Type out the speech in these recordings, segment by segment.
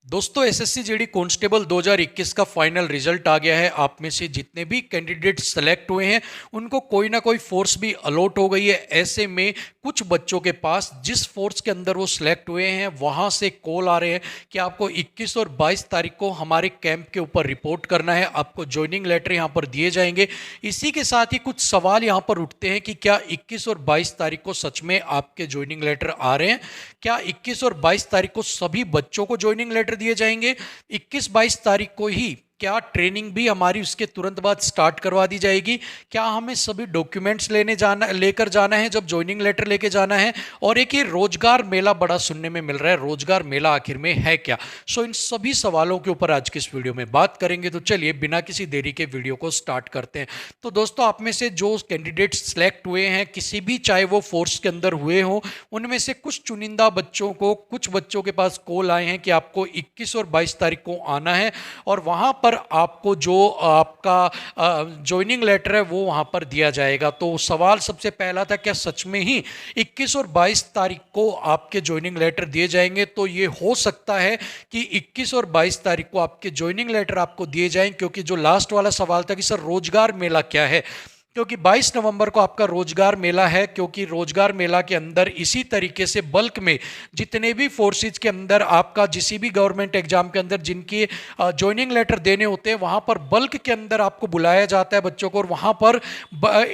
दोस्तों SSC GD constable 2021 का final result आ गया है। आप में से जितने भी कैंडिडेट सेलेक्ट हुए हैं उनको कोई ना कोई फोर्स भी अलॉट हो गई है। ऐसे में कुछ बच्चों के पास जिस फोर्स के अंदर वो सिलेक्ट हुए हैं वहां से कॉल आ रहे हैं कि आपको 21 और 22 तारीख को हमारे कैंप के ऊपर रिपोर्ट करना है, आपको ज्वाइनिंग लेटर यहाँ पर दिए जाएंगे। इसी के साथ ही कुछ सवाल यहाँ पर उठते हैं कि क्या 21 और 22 तारीख को सच में आपके ज्वाइनिंग लेटर आ रहे हैं? क्या 21 और 22 तारीख को सभी बच्चों को ज्वाइनिंग लेटर दिए जाएंगे? 21-22 तारीख को ही क्या ट्रेनिंग भी हमारी उसके तुरंत बाद स्टार्ट करवा दी जाएगी? क्या हमें सभी डॉक्यूमेंट्स लेकर जाना है जब ज्वाइनिंग लेटर लेके जाना है? और एक ये रोजगार मेला बड़ा सुनने में मिल रहा है, रोजगार मेला आखिर में है क्या? इन सभी सवालों के ऊपर आज की इस वीडियो में बात करेंगे। तो चलिए बिना किसी देरी के वीडियो को स्टार्ट करते हैं। तो दोस्तों आप में से जो कैंडिडेट सेलेक्ट हुए हैं, किसी भी चाहे वो फोर्स के अंदर हुए हो, उनमें से कुछ चुनिंदा बच्चों को, कुछ बच्चों के पास कॉल आए हैं कि आपको 21 और 22 तारीख को आना है और वहां पर आपको जो आपका ज्वाइनिंग लेटर है वो वहां पर दिया जाएगा। तो सवाल सबसे पहला था, क्या सच में ही 21 और 22 तारीख को आपके ज्वाइनिंग लेटर दिए जाएंगे? तो ये हो सकता है कि 21 और 22 तारीख को आपके ज्वाइनिंग लेटर आपको दिए जाएं, क्योंकि जो लास्ट वाला सवाल था कि सर रोजगार मेला क्या है, क्योंकि 22 नवंबर को आपका रोजगार मेला है। क्योंकि रोजगार मेला के अंदर इसी तरीके से बल्क में जितने भी फोर्सेज के अंदर आपका जिसी भी गवर्नमेंट एग्जाम के अंदर जिनके ज्वाइनिंग लेटर देने होते हैं वहां पर बल्क के अंदर आपको बुलाया जाता है बच्चों को, और वहां पर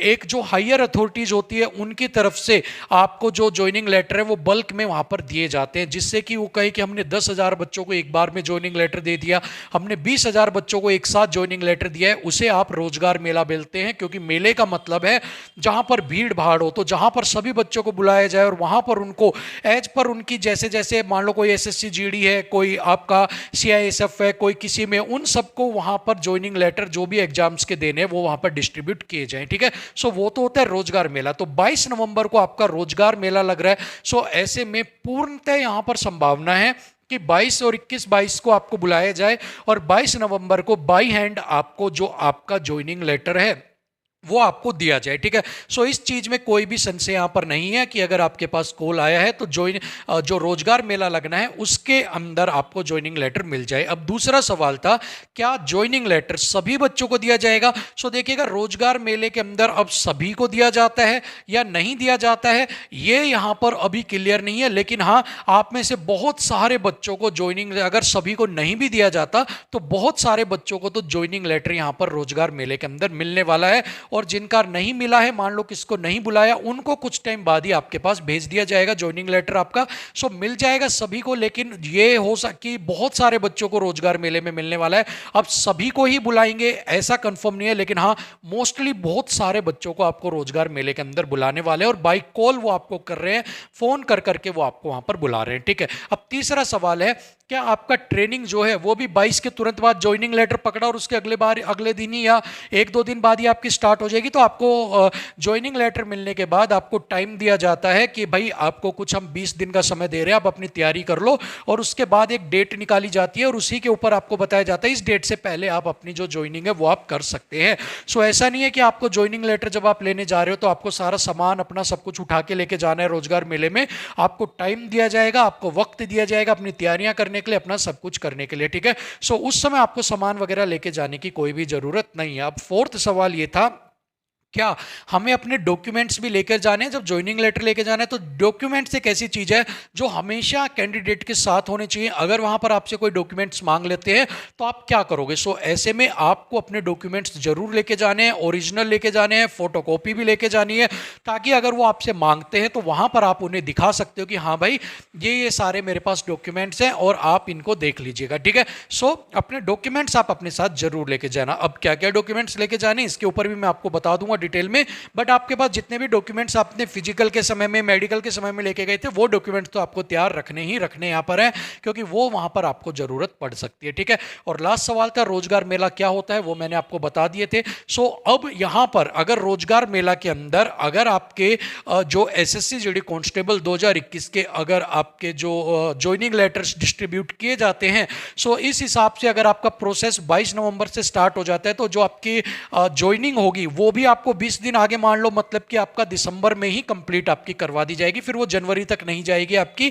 एक जो हायर अथॉरिटीज होती है उनकी तरफ से आपको जो ज्वाइनिंग लेटर है वो बल्क में वहां पर दिए जाते हैं, जिससे कि वो कहे कि हमने 10,000 बच्चों को एक बार में ज्वाइनिंग लेटर दे दिया, हमने 20,000 बच्चों को एक साथ ज्वाइनिंग लेटर दिया है, उसे आप रोजगार मेला बोलते हैं। क्योंकि मेले का मतलब है जहां पर भीड़ भाड़ हो, तो जहां पर सभी बच्चों को बुलाया जाए और वहां पर उनको एज पर उनकी जैसे जैसे मान लो कोई एसएससी जीडी है, कोई आपका सीआईएसएफ है, कोई किसी में, उन सबको वहां पर ज्वाइनिंग लेटर जो भी एग्जाम्स के देने वो वहां पर डिस्ट्रीब्यूट किए जाएं। ठीक है, वो तो होता है रोजगार मेला। तो 22 नवंबर को आपका रोजगार मेला लग रहा है। ऐसे में पूर्णतः यहां पर संभावना है कि 22 और 21-22 को आपको बुलाया जाए और 22 नवंबर को बाई हैंड आपको जो आपका ज्वाइनिंग लेटर है वो आपको दिया जाए। ठीक है, इस चीज में कोई भी संशय यहां पर नहीं है कि अगर आपके पास कॉल आया है तो जो रोजगार मेला लगना है उसके अंदर आपको ज्वाइनिंग लेटर मिल जाए। अब दूसरा सवाल था, क्या ज्वाइनिंग लेटर सभी बच्चों को दिया जाएगा? देखिएगा, रोजगार मेले के अंदर अब सभी को दिया जाता है या नहीं दिया जाता है ये यहां पर अभी क्लियर नहीं है। लेकिन हाँ, आप में से बहुत सारे बच्चों को ज्वाइनिंग, अगर सभी को नहीं भी दिया जाता तो बहुत सारे बच्चों को तो ज्वाइनिंग लेटर यहां पर रोजगार मेले के अंदर मिलने वाला है। और जिनका नहीं मिला है, मान लो किसको नहीं बुलाया, उनको कुछ टाइम बाद ही आपके पास भेज दिया जाएगा ज्वाइनिंग लेटर आपका। मिल जाएगा सभी को। लेकिन ये हो सकती बहुत सारे बच्चों को रोजगार मेले में मिलने वाला है। अब सभी को ही बुलाएंगे ऐसा कंफर्म नहीं है, लेकिन हाँ मोस्टली बहुत सारे बच्चों को आपको रोजगार मेले के अंदर बुलाने वाले हैं और बाई कॉल वो आपको कर रहे हैं, फोन कर करके वो आपको वहां पर बुला रहे हैं। ठीक है, अब तीसरा सवाल है, क्या आपका ट्रेनिंग जो है वो भी 22 के तुरंत बाद ज्वाइनिंग लेटर पकड़ा और उसके अगले दिन ही या 1-2 दिन बाद ही आपकी स्टार्ट हो जाएगी? तो आपको ज्वाइनिंग लेटर मिलने के बाद आपको टाइम दिया जाता है कि भाई आपको कुछ हम 20 दिन का समय दे रहे हैं, आप अपनी तैयारी कर लो। और उसके बाद एक डेट निकाली जाती है और उसी के ऊपर आपको बताया जाता है इस डेट से पहले आप अपनी जो ज्वाइनिंग है वो आप कर सकते हैं। ऐसा नहीं है कि आपको ज्वाइनिंग लेटर जब आप लेने जा रहे हो तो आपको सारा सामान अपना सब कुछ उठा के लेके जाना है रोजगार मेले में। आपको टाइम दिया जाएगा, आपको वक्त दिया जाएगा अपनी तैयारियां करने के लिए, अपना सब कुछ करने के लिए। ठीक है, उस समय आपको सामान वगैरह लेके जाने की कोई भी जरूरत नहीं है। अब फोर्थ सवाल ये था, क्या हमें अपने डॉक्यूमेंट्स भी लेकर जाने हैं जब ज्वाइनिंग लेटर लेकर जाना है? तो डॉक्यूमेंट्स एक ऐसी चीज है जो हमेशा कैंडिडेट के साथ होने चाहिए। अगर वहां पर आपसे कोई डॉक्यूमेंट्स मांग लेते हैं तो आप क्या करोगे? ऐसे में आपको अपने डॉक्यूमेंट्स जरूर लेके जाने हैं, ओरिजिनल लेके जाने हैं, फोटोकॉपी भी लेके जानी है, ताकि अगर वो आपसे मांगते हैं तो वहां पर आप उन्हें दिखा सकते हो कि हाँ भाई ये सारे मेरे पास डॉक्यूमेंट्स हैं और आप इनको देख लीजिएगा। ठीक है, अपने डॉक्यूमेंट्स आप अपने साथ जरूर लेके जाना। अब क्या क्या डॉक्यूमेंट्स लेके जाने इसके ऊपर भी मैं आपको बता दूंगा डिटेल में, बट आपके पास जितने भी डॉक्यूमेंट्स आपने फिजिकल के समय में, मेडिकल के समय में लेके गए थे वो डॉक्यूमेंट्स तो आपको तैयार रखने ही रखने यहां पर है, क्योंकि वो वहां पर आपको जरूरत पड़ सकती है। ठीक है, और लास्ट सवाल था रोजगार मेला क्या होता है, वो मैंने आपको बता दिए थे। अब यहां पर अगर रोजगार मेला के अंदर अगर आपके जो एसएससी जीडी कांस्टेबल 2021 के अगर आपके जो ज्वाइनिंग लेटर्स डिस्ट्रीब्यूट किए जाते हैं, इस हिसाब से अगर आपका प्रोसेस 22 नवंबर से स्टार्ट हो जाता है तो जो आपकी ज्वाइनिंग होगी वो भी आपको आपको 20 दिन आगे मान लो, मतलब कि आपका दिसंबर में ही कंप्लीट आपकी करवा दी जाएगी, फिर वो जनवरी तक नहीं जाएगी आपकी।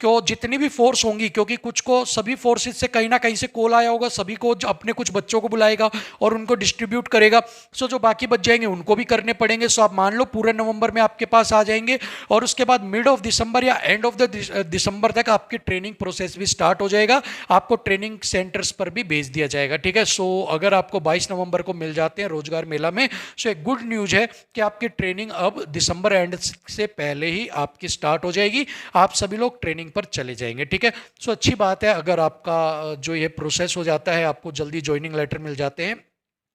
क्यों, जितनी भी फोर्स होंगी, क्योंकि कुछ को सभी फोर्सेस से कहीं ना कहीं से कॉल आया होगा, सभी को अपने कुछ बच्चों को बुलाएगा और उनको डिस्ट्रीब्यूट करेगा। सो जो बाकी बच जाएंगे उनको भी करने पड़ेंगे। सो आप मान लो पूरे नवंबर में आपके पास आ जाएंगे, और उसके बाद मिड ऑफ दिसंबर या एंड ऑफ द दिसंबर तक आपकी ट्रेनिंग प्रोसेस भी स्टार्ट हो जाएगा, आपको ट्रेनिंग सेंटर्स पर भी भेज दिया जाएगा। ठीक है, सो अगर आपको 22 नवंबर को मिल जाते हैं रोजगार मेला में, सो एक गुड न्यूज है कि आपकी ट्रेनिंग अब दिसंबर एंड से पहले ही आपकी स्टार्ट हो जाएगी, आप सभी लोग ट्रेनिंग पर चले जाएंगे। ठीक है, सो अच्छी बात है अगर आपका जो ये प्रोसेस हो जाता है, आपको जल्दी ज्वाइनिंग लेटर मिल जाते हैं,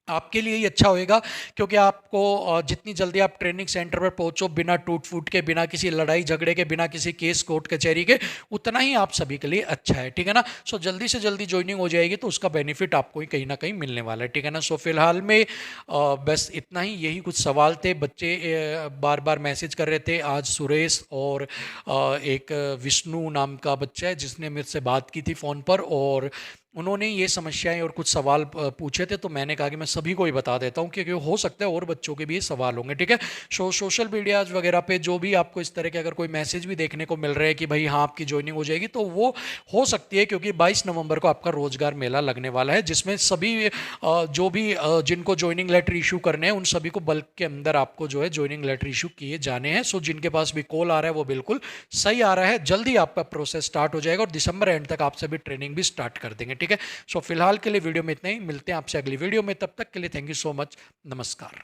आपके लिए ही अच्छा होएगा। क्योंकि आपको जितनी जल्दी आप ट्रेनिंग सेंटर पर पहुंचो बिना टूट फूट के, बिना किसी लड़ाई झगड़े के, बिना किसी केस कोर्ट कचहरी के, उतना ही आप सभी के लिए अच्छा है। ठीक है ना, सो जल्दी से जल्दी ज्वाइनिंग हो जाएगी तो उसका बेनिफिट आपको ही कहीं ना कहीं मिलने वाला है। ठीक है ना, सो फिलहाल में बस इतना ही, यही कुछ सवाल थे। बच्चे बार बार मैसेज कर रहे थे। आज सुरेश और एक विष्णु नाम का बच्चा है जिसने मेरे से बात की थी फ़ोन पर, और उन्होंने ये समस्याएं और कुछ सवाल पूछे थे, तो मैंने कहा कि मैं सभी को ही बता देता हूँ, क्योंकि हो सकता है और बच्चों के भी ये सवाल होंगे। ठीक है, सोशल मीडियाज वगैरह पे जो भी आपको इस तरह के अगर कोई मैसेज भी देखने को मिल रहे हैं कि भाई हाँ आपकी ज्वाइनिंग हो जाएगी, तो वो हो सकती है क्योंकि 22 नवंबर को आपका रोजगार मेला लगने वाला है, जिसमें सभी जो भी जिनको ज्वाइनिंग लेटर इशू करने हैं उन सभी को बल्क के अंदर आपको जो है ज्वाइनिंग लेटर इशू किए जाने हैं। सो जिनके पास भी कॉल आ रहा है वो बिल्कुल सही आ रहा है, जल्दी आपका प्रोसेस स्टार्ट हो जाएगा और दिसंबर एंड तक आप सभी ट्रेनिंग भी स्टार्ट कर देंगे। ठीक है, सो फिलहाल के लिए वीडियो में इतना ही, मिलते हैं आपसे अगली वीडियो में, तब तक के लिए थैंक यू सो मच, नमस्कार।